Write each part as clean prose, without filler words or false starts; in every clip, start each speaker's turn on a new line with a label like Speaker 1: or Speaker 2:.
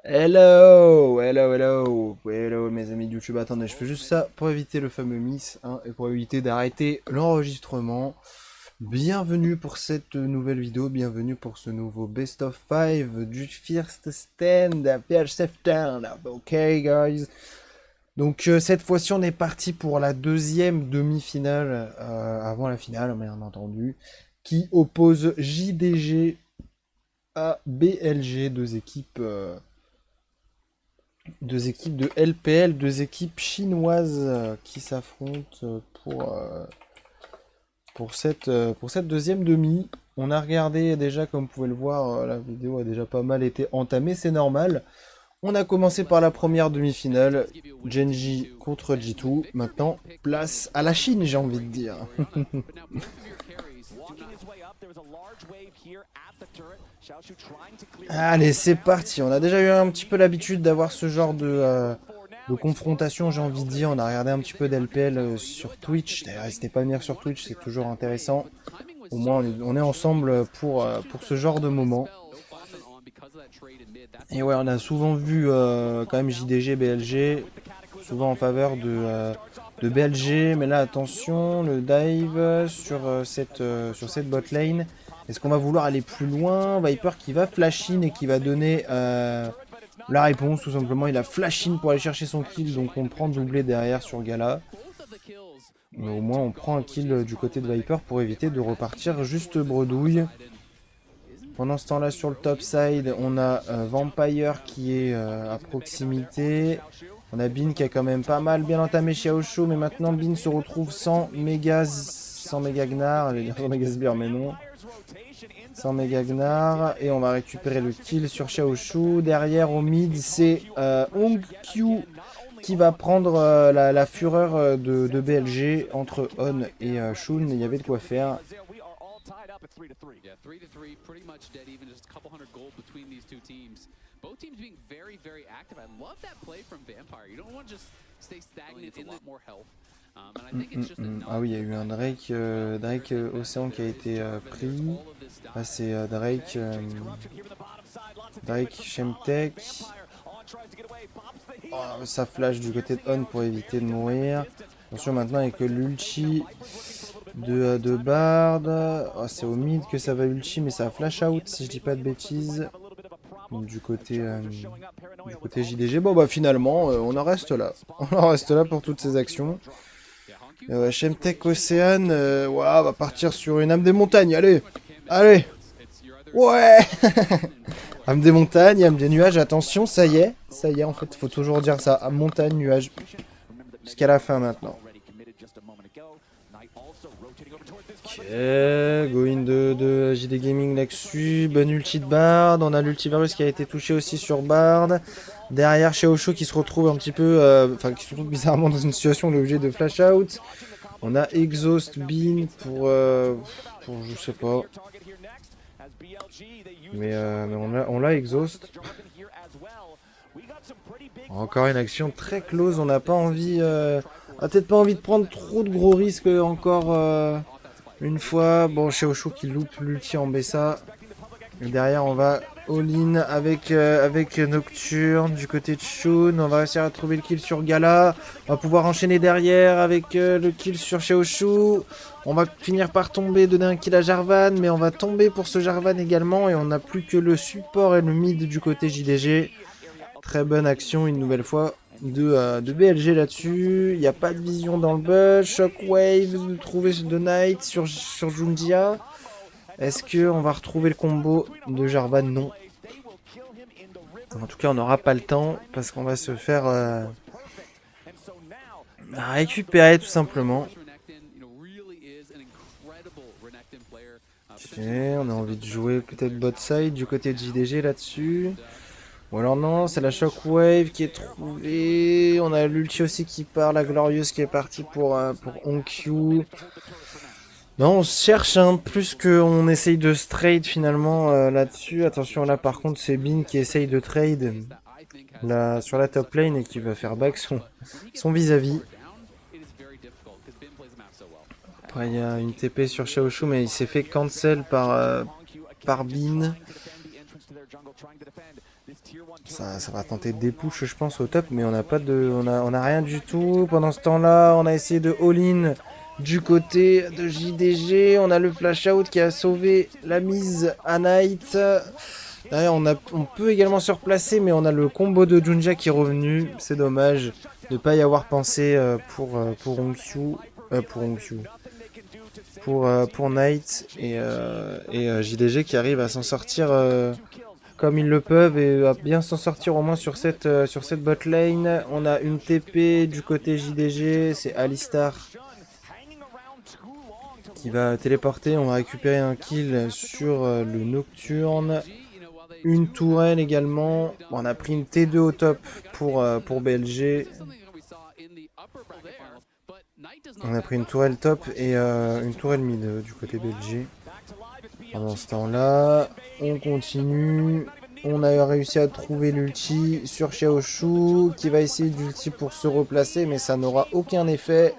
Speaker 1: Hello, hello, hello, hello mes amis de YouTube. Attendez, je fais juste ça pour éviter le fameux miss hein, et pour éviter d'arrêter l'enregistrement. Bienvenue pour cette nouvelle vidéo, bienvenue pour ce nouveau Best of 5 du First Stand à PH Town. Ok guys. Donc cette fois-ci on est parti pour la deuxième demi-finale avant la finale bien entendu, qui oppose JDG à BLG, deux équipes de LPL, deux équipes chinoises qui s'affrontent pour cette deuxième demi. On a regardé déjà, comme vous pouvez le voir, la vidéo a déjà pas mal été entamée, c'est normal. On a commencé par la première demi-finale, Genji contre G2. Maintenant, place à la Chine, j'ai envie de dire. Allez, c'est parti. On a déjà eu un petit peu l'habitude d'avoir ce genre de confrontation, j'ai envie de dire. On a regardé un petit peu d'LPL sur Twitch. D'ailleurs, n'hésitez pas à venir sur Twitch, c'est toujours intéressant. Au moins, on est ensemble pour ce genre de moment. Et ouais, on a souvent vu quand même JDG, BLG, souvent en faveur de BLG. Mais là, attention, le dive sur cette bot lane. Est-ce qu'on va vouloir aller plus loin? Viper qui va flash in et qui va donner la réponse, tout simplement. Il a flash in pour aller chercher son kill, donc on prend doublé derrière sur Gala. Mais au moins, on prend un kill du côté de Viper pour éviter de repartir juste bredouille. Pendant ce temps-là, sur le top side, on a Vampire qui est à proximité. On a Bin qui a quand même pas mal bien entamé Xiaoshu, mais maintenant Bin se retrouve sans méga Gnar, j'allais dire sans méga sbire, mais non. Sans méga Gnar, et on va récupérer le kill sur Xiaoshu. Derrière au mid, c'est Hong Q qui va prendre la fureur de BLG entre On et Shun. Il y avait de quoi faire.
Speaker 2: Yeah, 3-3, pretty much dead even, just a couple hundred gold between these two teams. Both teams being very, very active. I love that play from Vampire. You don't want to just stay stagnant in a lot more health. And I think it's just
Speaker 1: Ah oui, il y a eu un Drake, Drake Océan qui a été pris. Là, c'est Drake Shemtek. Oh, ça flash du côté de On pour éviter de mourir. Attention maintenant avec l'ulti de Bard. Oh, c'est au mid que ça va ulti, mais ça a flash out si je dis pas de bêtises. Du côté JDG. Bon bah finalement, on en reste là. On en reste là pour toutes ces actions. Shemtek Océane, ouais, on va partir sur une âme des montagnes, allez. Allez. Ouais. Âme des montagnes, âme des nuages, attention, ça y est, en fait, faut toujours dire ça, âme montagne, nuage, jusqu'à la fin maintenant. Ok, going de JD Gaming là-dessus, bonne ulti de Bard, on a l'ultivirus qui a été touché aussi sur Bard. Derrière Xiaoshu qui se retrouve un petit peu, enfin qui se retrouve bizarrement dans une situation où on est obligé de flash out. On a Exhaust Bean pour je sais pas. Mais on l'a Exhaust. Encore une action très close, on n'a pas envie... on a peut-être pas envie de prendre trop de gros risques encore une fois. Bon, Xiaoshu qui loupe l'ulti en Bessa. Et derrière, on va all-in avec Nocturne du côté de Shun. On va réussir à trouver le kill sur Gala. On va pouvoir enchaîner derrière avec le kill sur Xiaoshu. On va finir par tomber, donner un kill à Jarvan. Mais on va tomber pour ce Jarvan également. Et on n'a plus que le support et le mid du côté JDG. Très bonne action une nouvelle fois de BLG là-dessus. Il n'y a pas de vision dans le bush. Shockwave, trouver de Knight sur Jundia. Est-ce qu'on va retrouver le combo de Jarvan? Non. En tout cas, on n'aura pas le temps parce qu'on va se faire récupérer tout simplement. Ok, on a envie de jouer peut-être bot side du côté de JDG là-dessus. Ou alors non, c'est la Shockwave qui est trouvée. On a l'ulti aussi qui part, la Glorieuse qui est partie pour Onkyu. Non, on se cherche hein, plus qu'on essaye de trade finalement là-dessus. Attention là par contre c'est Bin qui essaye de trade là, sur la top lane et qui va faire back son vis-à-vis. Après il y a une TP sur Xiaoshu mais il s'est fait cancel par Bin. Ça va tenter des push, je pense, au top, mais on n'a pas de, on a rien du tout. Pendant ce temps-là, on a essayé de all-in du côté de JDG. On a le flash out qui a sauvé la mise à Knight. Derrière, on peut également se replacer, mais on a le combo de Junja qui est revenu. C'est dommage de ne pas y avoir pensé pour Onkyu. Pour Knight et JDG qui arrive à s'en sortir comme ils le peuvent et à bien s'en sortir au moins sur cette bot lane. On a une TP du côté JDG, c'est Alistar qui va téléporter. On va récupérer un kill sur le Nocturne. Une tourelle également. On a pris une T2 au top pour BLG. On a pris une tourelle top et une tourelle mid du côté BLG. Pendant ce temps-là, on continue. On a réussi à trouver l'ulti sur Xiaoshu qui va essayer d'ulti pour se replacer, mais ça n'aura aucun effet.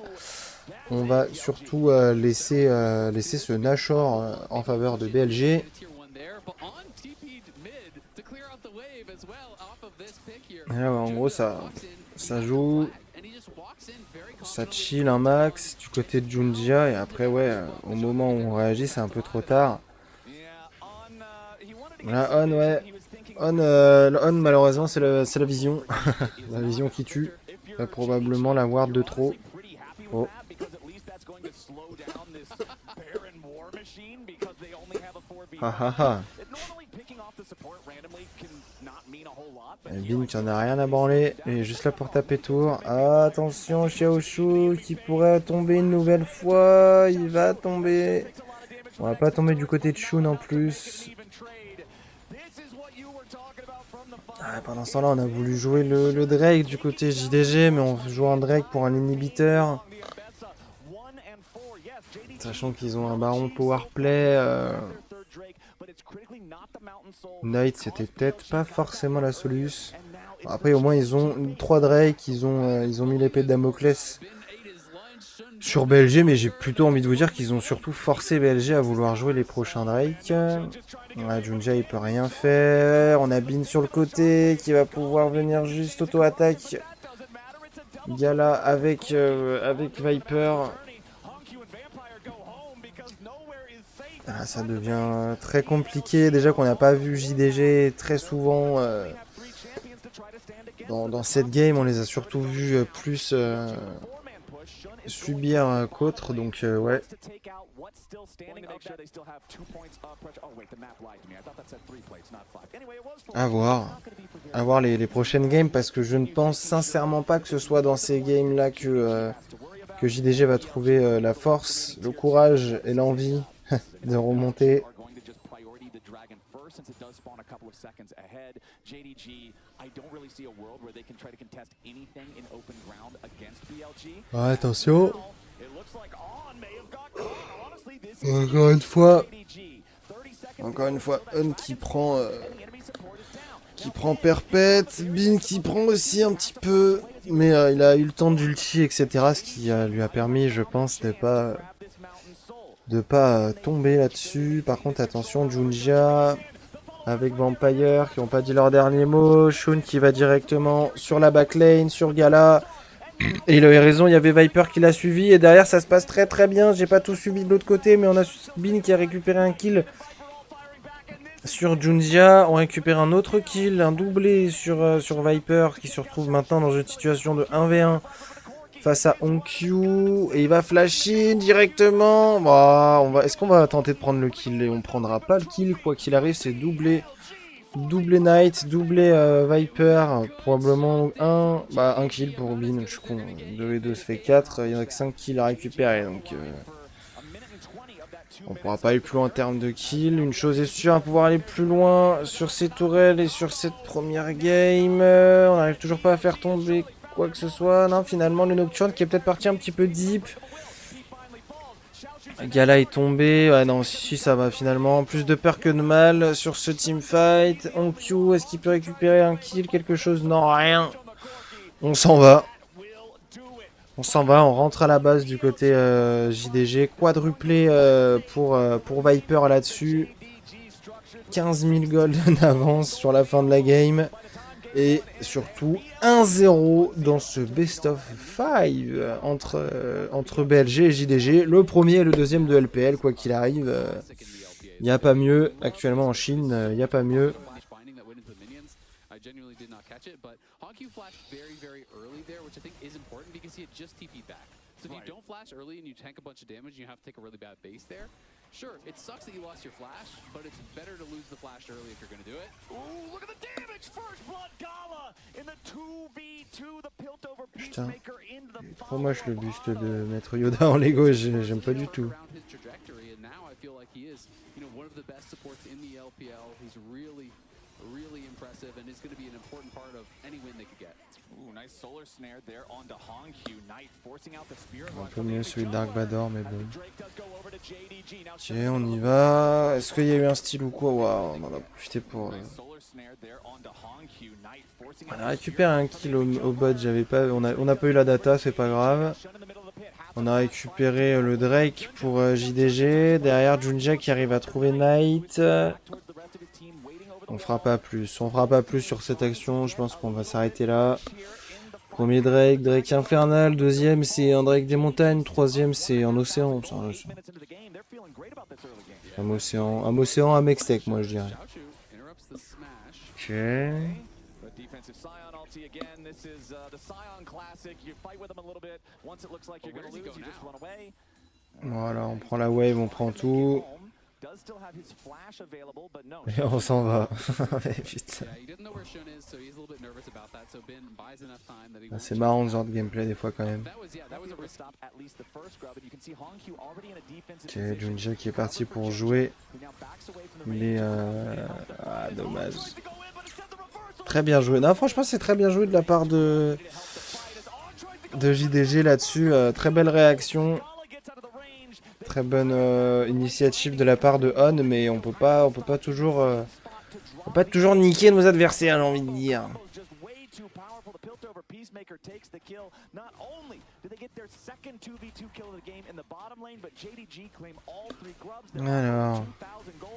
Speaker 1: On va surtout laisser ce Nashor en faveur de BLG. Et là, en gros, ça joue. Ça chill un max du côté de Junja et après au moment où on réagit c'est un peu trop tard. Là On malheureusement c'est la vision. La vision qui tue. Probablement la ward de trop. Oh. Bin qui en a rien à branler, il est juste là pour taper tour. Attention, Xiaoshu qui pourrait tomber une nouvelle fois, il va tomber. On va pas tomber du côté de Shun en plus. Pendant ce temps-là, on a voulu jouer le Drake du côté JDG, mais on joue un Drake pour un inhibiteur. Sachant qu'ils ont un baron powerplay. Knight, c'était peut-être pas forcément la solution. Après, au moins, ils ont 3 Drake, ils ont mis l'épée de Damoclès sur BLG, mais j'ai plutôt envie de vous dire qu'ils ont surtout forcé BLG à vouloir jouer les prochains Drake. Junja, il peut rien faire. On a Bin sur le côté qui va pouvoir venir juste auto-attaque. Gala avec Viper. Ça devient très compliqué. Déjà qu'on n'a pas vu JDG très souvent dans cette game. On les a surtout vus plus subir qu'autre. Donc ouais. À voir les prochaines games parce que je ne pense sincèrement pas que ce soit dans ces games là que JDG va trouver la force, le courage et l'envie de remonter. Attention. Encore une fois, Un qui prend perpète, Bin qui prend aussi un petit peu, mais il a eu le temps d'ulti, etc. Ce qui lui a permis, je pense, de pas tomber là-dessus. Par contre, attention, Junja avec Vampire qui n'ont pas dit leur dernier mot. Shun qui va directement sur la backlane, sur Gala. Et il avait raison, il y avait Viper qui l'a suivi. Et derrière, ça se passe très très bien. J'ai pas tout suivi de l'autre côté, mais on a Bin qui a récupéré un kill sur Junja. On récupère un autre kill, un doublé sur Viper qui se retrouve maintenant dans une situation de 1v1 face à Onkyu. Et il va flash in directement. Est-ce qu'on va tenter de prendre le kill? Et on prendra pas le kill, quoi qu'il arrive, c'est doublé Knight, doublé Viper, probablement un kill pour Bin, je suis con, 2 et 2 ça fait 4, il y en a que 5 kills à récupérer, donc on pourra pas aller plus loin en termes de kills. Une chose est sûre, à pouvoir aller plus loin sur ces tourelles et sur cette première game, on n'arrive toujours pas à faire tomber quoi que ce soit. Non, finalement le Nocturne qui est peut-être parti un petit peu deep. Gala est tombé, ouais non si ça va finalement, plus de peur que de mal sur ce teamfight. Onkyu, est-ce qu'il peut récupérer un kill, quelque chose? Non, rien. On s'en va, on rentre à la base du côté JDG, quadruplé pour Viper là-dessus. 15 000 gold d'avance sur la fin de la game. Et surtout 1-0 dans ce best of 5 entre BLG et JDG. Le premier et le deuxième de LPL, quoi qu'il arrive. Il n'y a pas mieux. Actuellement en Chine, il n'y a pas mieux.
Speaker 2: So if you don't flash early and you tank a bunch of damage, you have to take a really bad base there. Sure, it sucks that you lost your flash, but it's better to lose the flash early if you're going to do it.
Speaker 3: Ooh, look at the damage! First blood Gala in the 2v2, the Piltover
Speaker 1: Putain,
Speaker 3: Peacemaker into the
Speaker 1: trop moche le buste de Maître Yoda en Lego, j'aime pas du tout.
Speaker 2: Around his trajectory, and now I feel like he is, one of the best supports in the LPL. He's really impressive and is going to be an important part of any win they could get.
Speaker 3: Ooh, nice solar snare there onto Hongq. Knight forcing out the spirit
Speaker 1: Un
Speaker 3: run
Speaker 1: peu
Speaker 3: from the
Speaker 1: mieux
Speaker 3: enemy
Speaker 1: celui de Dark
Speaker 3: jungler.
Speaker 1: Vador, mais
Speaker 3: As
Speaker 1: bon.
Speaker 3: the Drake does go over to JDG. Now
Speaker 1: Tiens, on y va. Est-ce qu'il y a eu un style ou quoi? Waouh, on en a profité pour...
Speaker 3: nice solar snare there onto Hongq. Knight forcing
Speaker 1: On
Speaker 3: out
Speaker 1: a
Speaker 3: the
Speaker 1: récupéré un kill au bot, on a pas eu la data, c'est pas grave.
Speaker 3: shot in the middle of the pit. Half
Speaker 1: On a récupéré le Drake pour JDG. Derrière, Junja qui arrive à trouver Knight.
Speaker 3: back towards the rest of his team, waiting over the
Speaker 1: On fera pas plus sur cette action. Je pense qu'on va s'arrêter là. Premier Drake, Drake infernal. Deuxième, c'est un Drake des montagnes. Troisième, c'est un océan. C'est un océan.
Speaker 3: minutes into the game. They're feeling great about this early game.
Speaker 1: Un océan à Mextech, moi je dirais.
Speaker 2: Xiaoshu interrupts the smash.
Speaker 1: Ok.
Speaker 3: But defensive Scion ulti again. This is the Scion classic. You fight with them a little bit. Once it looks like you're
Speaker 2: But
Speaker 3: going
Speaker 2: where
Speaker 3: to
Speaker 2: does he
Speaker 3: lose,
Speaker 2: go
Speaker 3: you just
Speaker 2: now?
Speaker 3: run away.
Speaker 1: Voilà, on prend la wave, on prend tout.
Speaker 3: Does still have his flash available, but no.
Speaker 1: Et on s'en va. Putain.
Speaker 2: Yeah, he doesn't know where Shun is, so he's a little bit nervous about that. So Ben buys enough time that he
Speaker 1: Ah,
Speaker 2: won't
Speaker 1: c'est
Speaker 2: chase
Speaker 1: marrant
Speaker 2: him
Speaker 1: ce genre
Speaker 2: down.
Speaker 1: de gameplay des fois quand même.
Speaker 2: That was a risk.
Speaker 3: Stop at least the first grab, and you can see Hongq already in a defensive
Speaker 1: Ok,
Speaker 3: position.
Speaker 1: Junja qui est parti pour jouer.
Speaker 3: He now backs away from the
Speaker 1: Il est...
Speaker 3: range.
Speaker 1: Ah, dommage.
Speaker 3: Tries to go in, but instead the reversal.
Speaker 1: Très bien joué. Non, franchement, c'est très bien joué de la part de JDG là-dessus. Très belle réaction.
Speaker 3: Gala gets out of the range.
Speaker 1: Très bonne initiative de la part de On, mais on peut pas toujours niquer nos adversaires, j'ai envie de dire.
Speaker 3: Just way too powerful. The Piltover Peacemaker takes the kill. Not only do they get their second 2v2 kill of the game in the bottom lane, but JDG claim all 3 grubs. They're
Speaker 1: Alors,
Speaker 3: up to 2000 gold.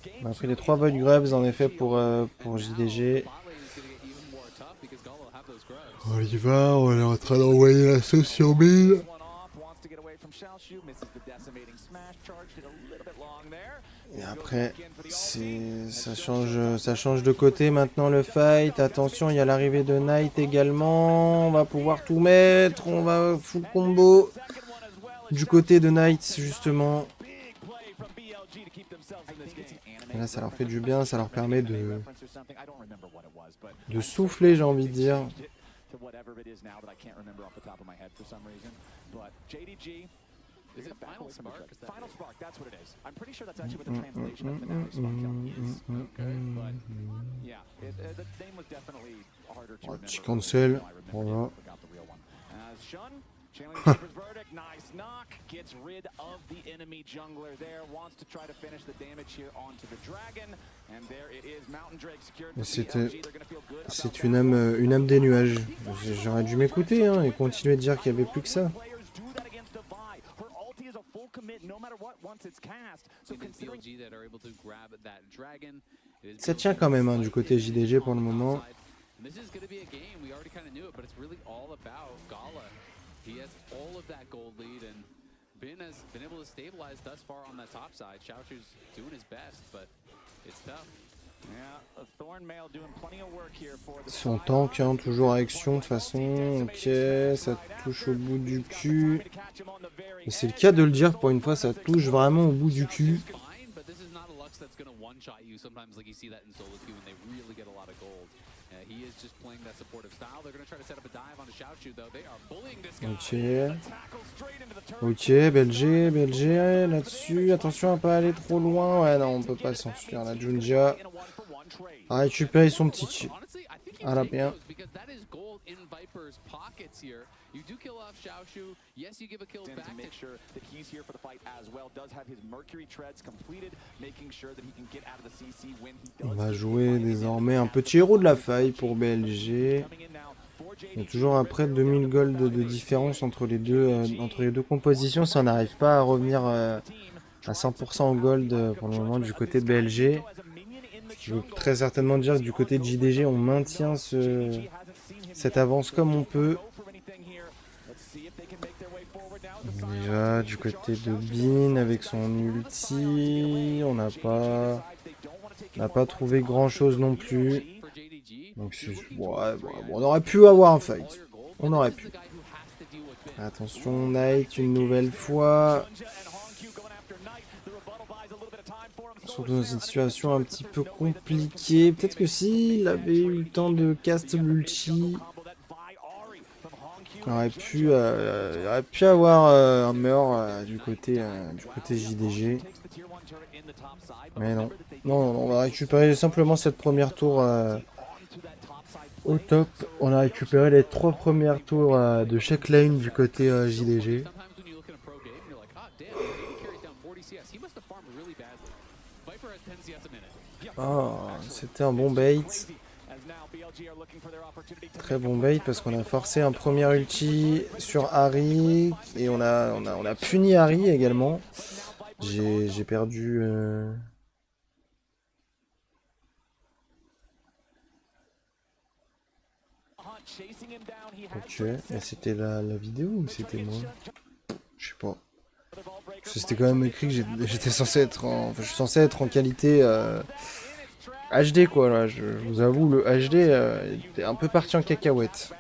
Speaker 3: Game
Speaker 1: on a pris
Speaker 3: two
Speaker 1: les 3
Speaker 3: is
Speaker 1: void
Speaker 3: all
Speaker 1: grubs en
Speaker 3: JDG
Speaker 1: effet pour
Speaker 3: over.
Speaker 1: JDG.
Speaker 2: Bot lane is going to get even more tough because Gala will have those grubs.
Speaker 1: On y va, on est en train d'envoyer la sauce sur mille.
Speaker 3: One off, wants to get away from Xiaoshu, misses the decimating smash, charged it a little bit long there.
Speaker 1: Et après, ça change de côté maintenant le fight. Attention, il y a l'arrivée de Knight également. On va pouvoir tout mettre. On va full combo du côté de Knight justement. Et là, ça leur fait du bien. Ça leur permet de souffler, j'ai envie de dire.
Speaker 2: Is it Final Spark? Is that
Speaker 3: Final Spark, that's what it is. I'm pretty sure that's actually what the translation of Finale Spark is. Okay, but yeah, the name was definitely harder to remember.
Speaker 1: Petit cancel.
Speaker 3: I remember
Speaker 1: Voilà.
Speaker 3: it, forgot the real one. Shun, channeling the Reaper's verdict, nice knock, gets rid of the enemy jungler there, wants to try to finish the damage here onto the dragon, and there it is, Mountain Drake secured
Speaker 1: Mais
Speaker 3: for BLG. They're gonna feel good about
Speaker 1: c'est
Speaker 3: that.
Speaker 1: une âme des nuages. J'aurais dû m'écouter hein, et continuer de dire qu'il y avait plus que ça.
Speaker 3: Players do that against Devi. Her ulti is a full commit no matter what once it's cast. So
Speaker 2: It is
Speaker 3: considering
Speaker 2: BLG that are able to grab that dragon. It is
Speaker 1: Ça
Speaker 2: BLG
Speaker 1: tient quand même hein, du
Speaker 2: slightly
Speaker 1: côté JDG pour le
Speaker 2: on the
Speaker 1: moment.
Speaker 2: outside. And this is going to be a game, we already kind of knew it, but it's really all about Gala. He has all of that gold lead, and Ben has been able to stabilize thus far on that top side. Xiaoshu's doing his best, but it's tough.
Speaker 3: yeah, a Thornmail doing plenty of work here for the
Speaker 1: Son
Speaker 3: Scion.
Speaker 1: tank, hein, toujours à action de toute façon. Ok, ça touche au bout du cul. Et c'est le cas de le dire pour une fois, ça touche vraiment au bout du cul.
Speaker 2: Fine, but this is not a Lux that's going to one-shot you. Sometimes, like you see that in solo queue when they really get a lot of gold. He is just playing that supportive style. They're going to try to set up a dive onto Xiaoshu, though. They are bullying this guy.
Speaker 1: Ok.
Speaker 3: Tackle straight into the turret.
Speaker 1: Ok, BLG là-dessus. Attention à pas aller trop loin. Ouais, non, on peut pas s'enfuir. La Junja
Speaker 3: In a one-for-one trade.
Speaker 1: a récupéré son petit kill.
Speaker 2: Honestly, I think you
Speaker 1: Ah, là,
Speaker 2: take
Speaker 1: bien.
Speaker 2: those because that is gold in Viper's pockets here. You do kill off Xiaoshu. Yes, you give a kill
Speaker 3: To
Speaker 2: back
Speaker 3: make
Speaker 2: to
Speaker 3: sure that he's here for the fight as well. Does have his Mercury treads completed, making sure that he can get out of the CC when he does.
Speaker 1: On va jouer désormais un petit héros de la faille pour BLG.
Speaker 3: Coming in now for
Speaker 1: Il y a
Speaker 3: JDG.
Speaker 1: toujours après 2000 gold de différence entre les deux compositions. Si on n'arrive pas à revenir à 100% en gold pour le moment du côté de BLG. Ce qui veut très certainement dire que du côté de JDG, on maintient cette avance comme on peut. Déjà, du côté de Bin, avec son ulti, on n'a pas trouvé grand chose non plus. Donc, ouais, on aurait pu avoir un fight. On aurait pu. Attention, Knight, une nouvelle fois. Surtout dans une situation un petit peu compliquée. Peut-être que s'il avait eu le temps de cast l'ulti, il aurait pu avoir un meurtre du côté JDG. Mais non. Non, on va récupérer simplement cette première tour au top. On a récupéré les 3 premières tours de chaque lane du côté JDG. Oh, c'était un bon bait. Très bon bait parce qu'on a forcé un premier ulti sur Harry et on a puni Harry également. J'ai perdu... Ok, et c'était la vidéo ou c'était moi? Je sais pas. Parce que c'était quand même écrit que j'étais censé être en... Enfin, je suis censé être en qualité HD quoi là, je vous avoue le HD était un peu parti en cacahuète.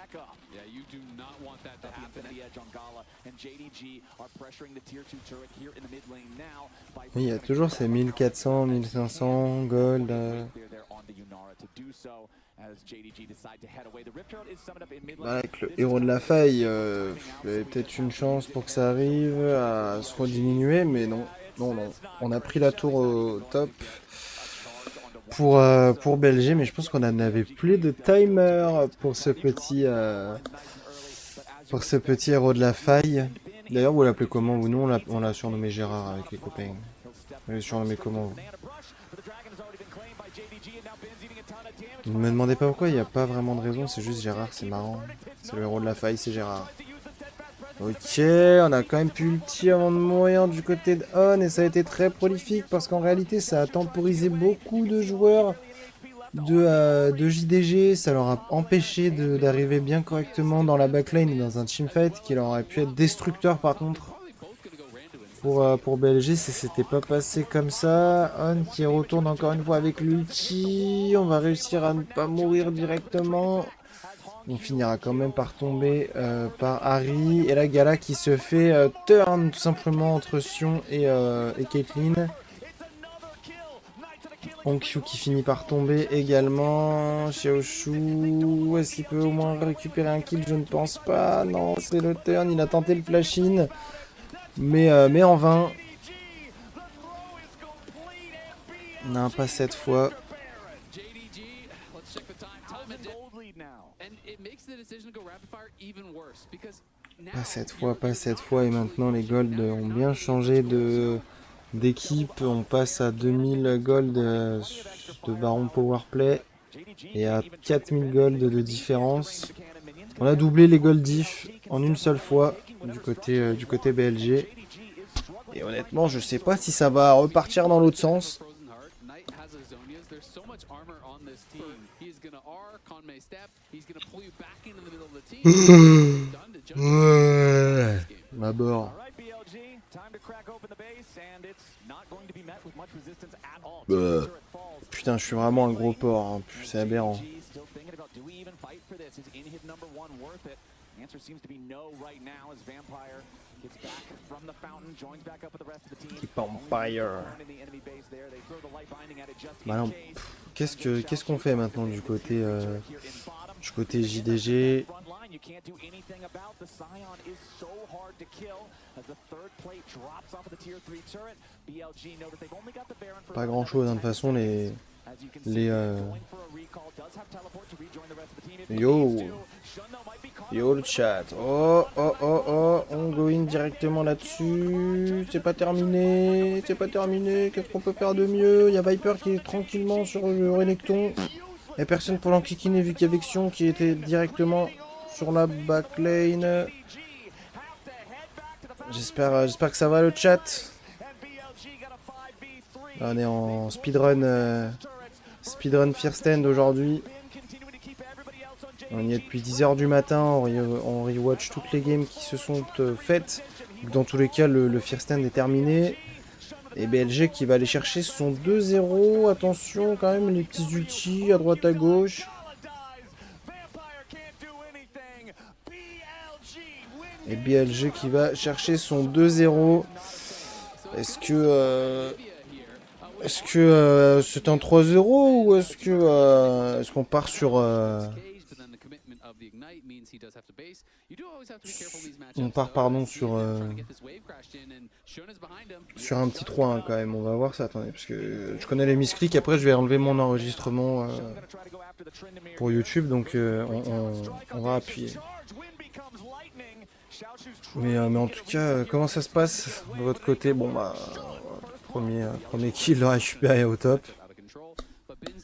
Speaker 1: Oui, il y a toujours ces 1400, 1500 gold. Avec le héros de la faille, il y avait peut-être une chance pour que ça arrive à se rediminuer, mais non. Non. On a pris la tour au top pour BLG, mais je pense qu'on en avait plus de timer pour ce petit héros de la faille. D'ailleurs, vous l'appelez comment vous? Nous, on l'a surnommé Gérard avec les copains. Vous l'avez surnommé comment vous? Ne me demandez pas pourquoi, il n'y a pas vraiment de raison, c'est juste Gérard, c'est marrant. C'est le héros de la faille, c'est Gérard. Ok, on a quand même pu ulti avant de mourir du côté de On et ça a été très prolifique parce qu'en réalité ça a temporisé beaucoup de joueurs de JDG, ça leur a empêché d'arriver bien correctement dans la backline et dans un teamfight qui leur aurait pu être destructeur par contre. Pour BLG, c'était pas passé comme ça. On qui retourne encore une fois avec l'ulti. On va réussir à ne pas mourir directement. On finira quand même par tomber par Harry. Et la Gala qui se fait turn tout simplement entre Sion et Caitlyn. Onkyu qui finit par tomber également. Xiaoshu, est-ce qu'il peut au moins récupérer un kill? Je ne pense pas. Non, c'est le turn. Il a tenté le flash-in. Mais en vain. Non, pas cette fois. Pas cette fois. Et maintenant, les golds ont bien changé d'équipe. On passe à 2000 gold de Baron Powerplay. Et à 4000 gold de différence. On a doublé les gold diff en une seule fois du côté BLG. Et honnêtement, je sais pas si ça va repartir dans l'autre sens. Ouais, ma bord. Putain, je suis vraiment un gros porc, hein. C'est aberrant. Keep Empire. Bah non, qu'est-ce qu'on fait maintenant du côté JDG? Pas grand chose, hein. De toute façon Yo le chat. Oh, on go in directement là-dessus. C'est pas terminé. Qu'est-ce qu'on peut faire de mieux? Il y a Viper qui est tranquillement sur le Renekton. Il n'y a personne pour l'enquiquiner vu qu'il y avait Xion qui était directement sur la backlane. J'espère que ça va le chat. Là, on est en speedrun Speedrun First End aujourd'hui. On y est depuis 10h du matin, on rewatch toutes les games qui se sont faites. Dans tous les cas, le First End est terminé. Et BLG qui va aller chercher son 2-0. Attention quand même, les petits ultis à droite à gauche. Et BLG qui va chercher son 2-0. Est-ce que c'est un 3-0 ou est-ce qu'on part sur on part pardon sur un petit 3 quand même. On va voir ça. Attendez, parce que je connais les misclics. Après, je vais enlever mon enregistrement pour YouTube, donc on va appuyer. Mais en tout cas, comment ça se passe de votre côté? Bon bah, premier kill récupéré au top.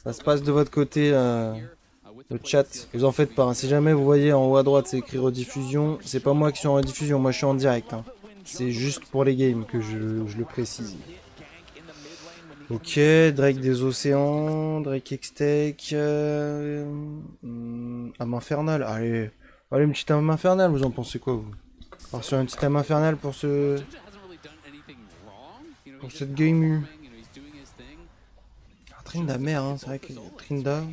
Speaker 1: Ça se passe de votre côté, le chat. Vous en faites pas. Hein. Si jamais vous voyez en haut à droite c'est écrit rediffusion, c'est pas moi qui suis en rediffusion, moi je suis en direct. Hein. C'est juste pour les games que je le précise. Ok, Drake des océans, Drake X-Tech, âme infernale. Allez, une petite âme infernale, vous en pensez quoi vous? Alors sur une petite âme infernale pour cette game U. Trinda mère, hein, c'est vrai que Trinda,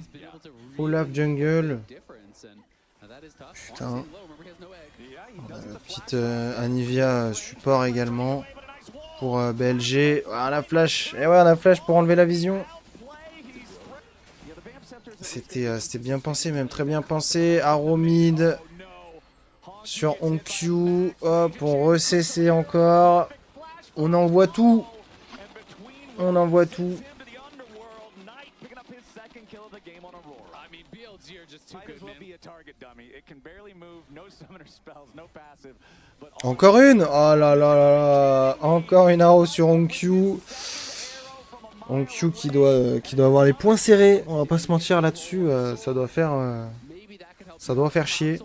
Speaker 1: Olaf Jungle. Putain. Petite Anivia support également pour BLG. Ah, la flash. Et ouais, on a flash pour enlever la vision. C'était bien pensé, même très bien pensé. Aromide sur OnQ. Hop, on recessait encore. On envoie tout. On envoie tout. Encore une. Oh là là là là. Encore une arrow sur OnQ. OnQ qui doit avoir les poings serrés. On va pas se mentir là-dessus. Ça doit faire chier.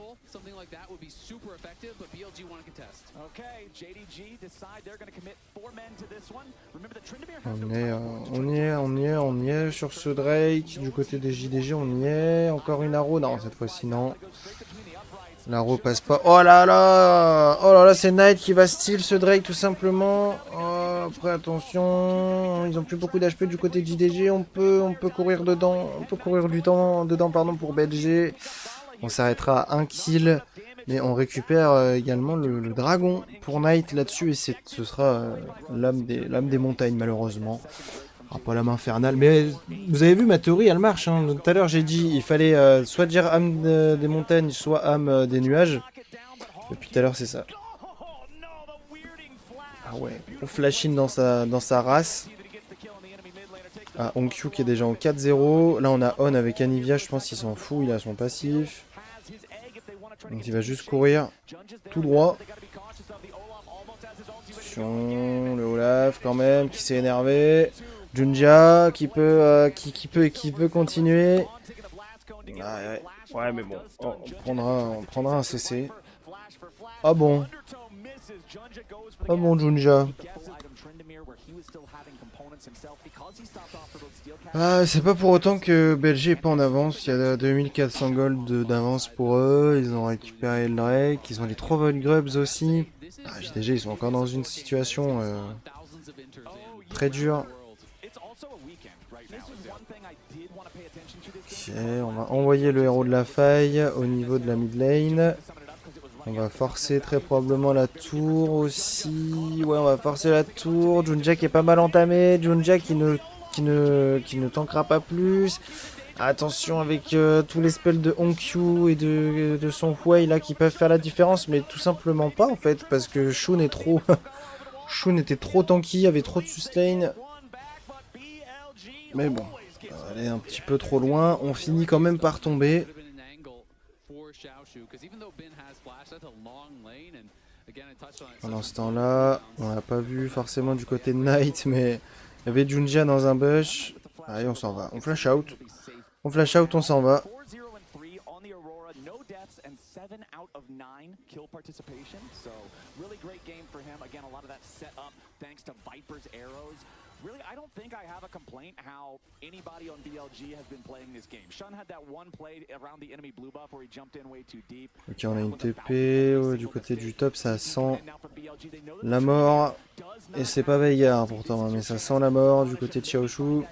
Speaker 1: On y est sur ce Drake. Du côté des JDG, on y est. Encore une arrow. Non, cette fois-ci, non. L'arrow passe pas. Oh là là, c'est Knight qui va steal ce Drake tout simplement. Oh, après attention, ils ont plus beaucoup d'HP du côté de JDG. On peut courir dedans. On peut courir dedans pardon pour BLG. On s'arrêtera à 1 kill. Mais on récupère également le dragon pour Knight là-dessus. Et ce sera l'âme des montagnes malheureusement. Ah, pas l'âme infernale. Mais vous avez vu ma théorie, elle marche. Hein. Tout à l'heure j'ai dit il fallait soit dire âme des montagnes, soit âme des nuages. Depuis tout à l'heure c'est ça. Ah ouais, on flash in dans sa race. Ah, OnQ qui est déjà en 4-0. Là on a On avec Anivia, je pense qu'il s'en fout, il a son passif. Donc il va juste courir tout droit. Attention, le Olaf quand même qui s'est énervé. Junja qui peut continuer. Ah, ouais mais bon, on prendra un CC. Ah bon. Ah bon Junja. Ah, c'est pas pour autant que BLG est pas en avance. Il y a 2400 gold d'avance pour eux. Ils ont récupéré le Drake. Ils ont les 3 Void Grubs aussi. Ah, JDG, ils sont encore dans une situation très dure. Ok, on va envoyer le héros de la faille au niveau de la mid lane. On va forcer très probablement la tour aussi. Ouais, on va forcer la tour. Junja qui est pas mal entamé. Junja qui ne tankera pas plus. Attention avec tous les spells de OnQ et de son Huey là qui peuvent faire la différence. Mais tout simplement pas en fait. Parce que Shun est trop... Shun était trop tanky, avait trop de sustain. Mais bon, elle est un petit peu trop loin. On finit quand même par tomber. Pendant ce temps-là, on l'a pas vu forcément du côté de Knight, mais il y avait Junja dans un bush. Allez, on s'en va. On flash out. On flash out, on s'en va.
Speaker 3: really, I don't think I have a complaint how anybody on BLG has been playing this game. Shun had that one play around the enemy blue buff where he jumped in way too deep.
Speaker 1: Ok, on a une TP. Ouais, du côté du top, ça sent la mort. Et c'est pas Veigar hein, pourtant, hein, mais ça sent la mort du côté de Xiaoshu.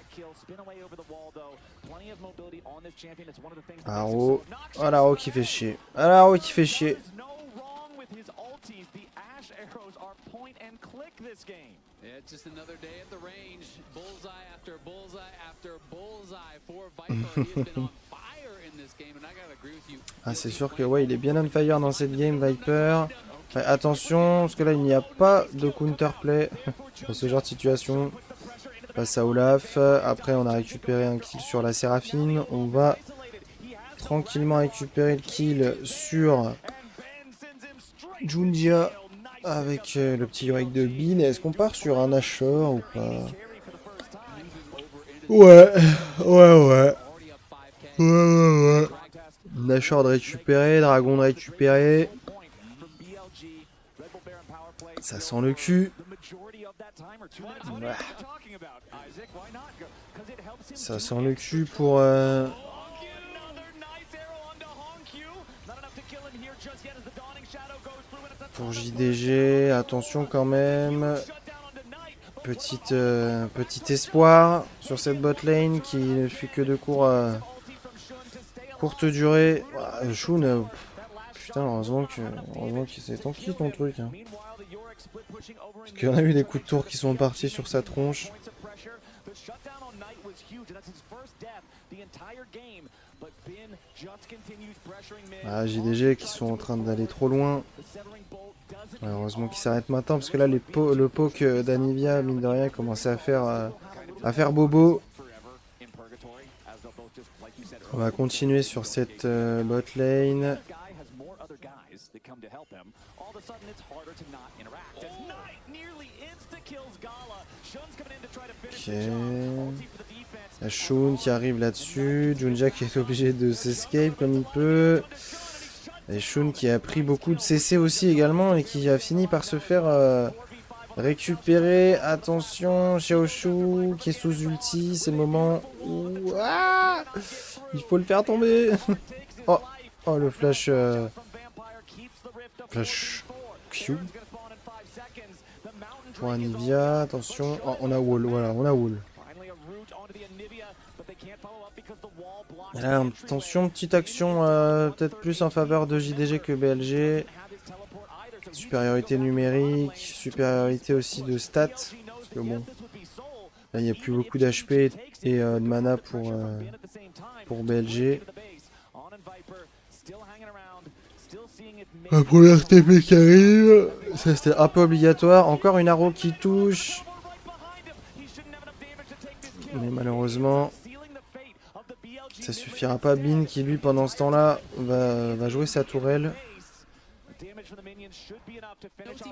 Speaker 1: Arrow. Oh, l'Arrow qui fait chier. Ah, l'Arrow qui fait chier.
Speaker 2: Yeah, it's just another day at the range. Bullseye after bullseye after bullseye for Viper. He has been on fire in this game, and I gotta agree with you.
Speaker 1: Ah, c'est sûr que ouais, il est bien on fire dans cette game, Viper. Ouais, attention, parce que là, il n'y a pas de counterplay dans ce genre de situation. Passe à Olaf. Après, on a récupéré un kill sur la Séraphine. On va tranquillement récupérer le kill sur Junjia avec le petit Yorick de Bin. Est-ce qu'on part sur un Nashor ou pas? Ouais. Nashor de récupérer, Dragon de récupérer. Ça sent le cul. Ouais. Ça sent le cul pour JDG. Attention quand même. Petit espoir sur cette bot lane qui ne fut que de courte durée. Shun, putain, heureusement que c'est tanky ton truc. Hein. Parce qu'on a eu des coups de tour qui sont partis sur sa tronche. Ah, JDG qui sont en train d'aller trop loin. Ouais, heureusement qu'il s'arrête maintenant parce que là le poke d'Anivia mine de rien commençait à faire bobo. On va continuer sur cette bot lane. Ok. La Shun qui arrive là-dessus. Junjia qui est obligé de s'escape comme il peut. Et Shun qui a pris beaucoup de CC aussi également et qui a fini par se faire récupérer. Attention, Xiaoshu qui est sous ulti. C'est le moment où... Ah, il faut le faire tomber. Oh, le flash... Flash Q. Pour Anivia, attention. Oh, on a wall, voilà, on a wall. Et là, attention, petite action peut-être plus en faveur de JDG que BLG. Supériorité numérique, supériorité aussi de stats. Parce que bon, là il n'y a plus beaucoup d'HP et de mana pour BLG. La première TP qui arrive, ça c'était un peu obligatoire. Encore une arrow qui touche. Mais malheureusement, ça suffira pas. Bin qui lui pendant ce temps-là va jouer sa tourelle.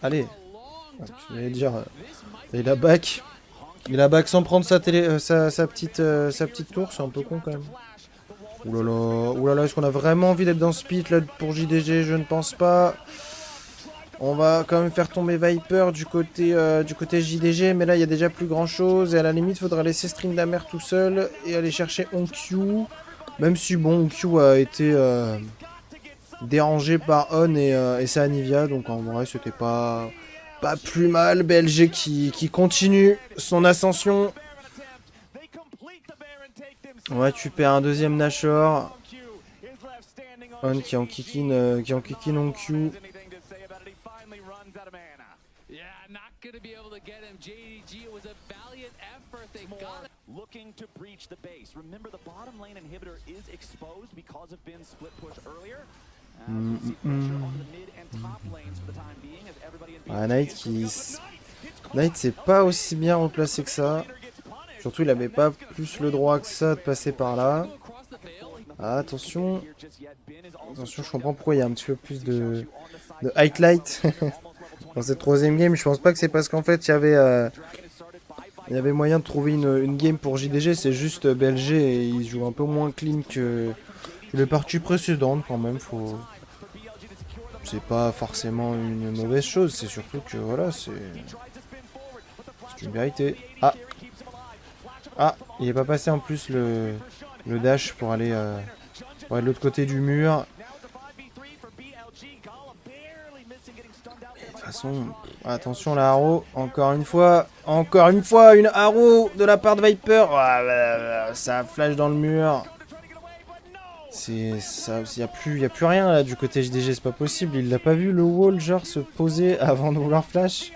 Speaker 1: Allez, j'allais dire, il a back. Il a back sans prendre sa petite tour, c'est un peu con quand même. Oulala, est-ce qu'on a vraiment envie d'être dans ce pit là pour JDG? Je ne pense pas. On va quand même faire tomber Viper du côté JDG, mais là il y a déjà plus grand chose. Et à la limite, il faudra laisser String d'Amer tout seul et aller chercher Onkyu. Même si bon, Onkyu a été dérangé par On et sa Anivia, donc en vrai c'était pas plus mal. BLG qui continue son ascension. On récupère un deuxième Nashor. On qui en kickin Onkyu.
Speaker 3: Looking to breach the base. Remember, the bottom lane inhibitor is exposed because of Bin's split push earlier.
Speaker 1: Knight c'est pas aussi bien replacé que ça. Surtout il avait pas plus le droit que ça de passer par là. Ah, attention, je comprends pourquoi il y a un petit peu plus de highlight dans cette troisième game. Je pense pas que c'est parce qu'en fait il y avait moyen de trouver une game pour JDG. C'est juste BLG et il joue un peu moins clean que les parties précédentes quand même. C'est pas forcément une mauvaise chose, c'est surtout que voilà, c'est une vérité. Ah, Ah, il est pas passé en plus le dash pour aller de l'autre côté du mur. De toute façon, attention la Arrow, encore une fois, une Arrow de la part de Viper. Oh, ça flash dans le mur. Il y a plus rien là du côté JDG, c'est pas possible. Il l'a pas vu le wall genre se poser avant de vouloir flash.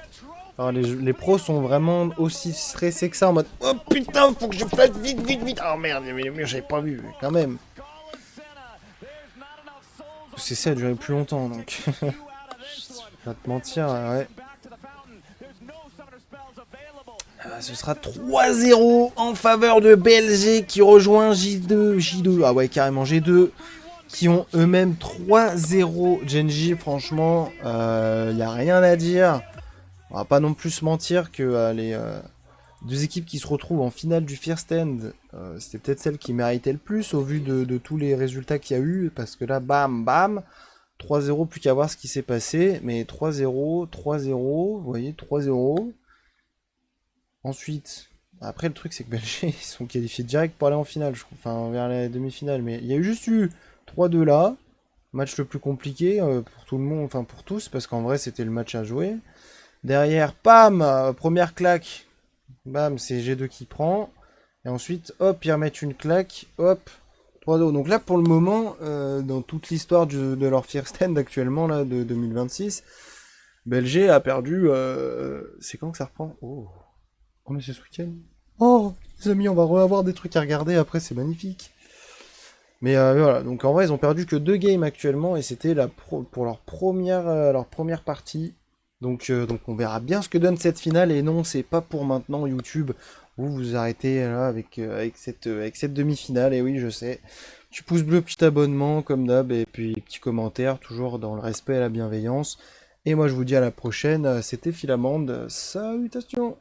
Speaker 1: Alors les pros sont vraiment aussi stressés que ça en mode oh putain faut que je flash vite. Oh merde mais j'avais pas vu quand même. C'est ça a duré plus longtemps donc. Je vais pas te mentir ouais. Ce sera 3-0 en faveur de BLG qui rejoint J2. Ah ouais, carrément G2 qui ont eux-mêmes 3-0. Genji, franchement, y a rien à dire. On va pas non plus se mentir que les deux équipes qui se retrouvent en finale du First End, c'était peut-être celle qui méritait le plus au vu de tous les résultats qu'il y a eu. Parce que là, bam, 3-0, plus qu'à voir ce qui s'est passé. Mais 3-0, vous voyez, 3-0. Ensuite, après le truc c'est que BLG ils sont qualifiés direct pour aller en finale, je crois, enfin vers la demi-finale. Mais il y a juste eu 3-2 là, match le plus compliqué pour tout le monde, enfin pour tous, parce qu'en vrai c'était le match à jouer. Derrière, pam, première claque, bam, c'est G2 qui prend. Et ensuite, hop, ils remettent une claque, hop, 3-2. Donc là pour le moment, dans toute l'histoire de leur First End actuellement, là, de 2026, BLG a perdu, c'est quand que ça reprend? Oh mais c'est ce week-end. Oh les amis, on va avoir des trucs à regarder après, c'est magnifique. Mais voilà, donc en vrai ils ont perdu que 2 games actuellement et c'était pour leur première partie. Donc on verra bien ce que donne cette finale et non c'est pas pour maintenant YouTube. Vous arrêtez là avec cette demi-finale et oui je sais. Petit pouce bleu, petit abonnement comme d'hab et puis petit commentaire toujours dans le respect et la bienveillance. Et moi je vous dis à la prochaine, c'était Philamande, salutations.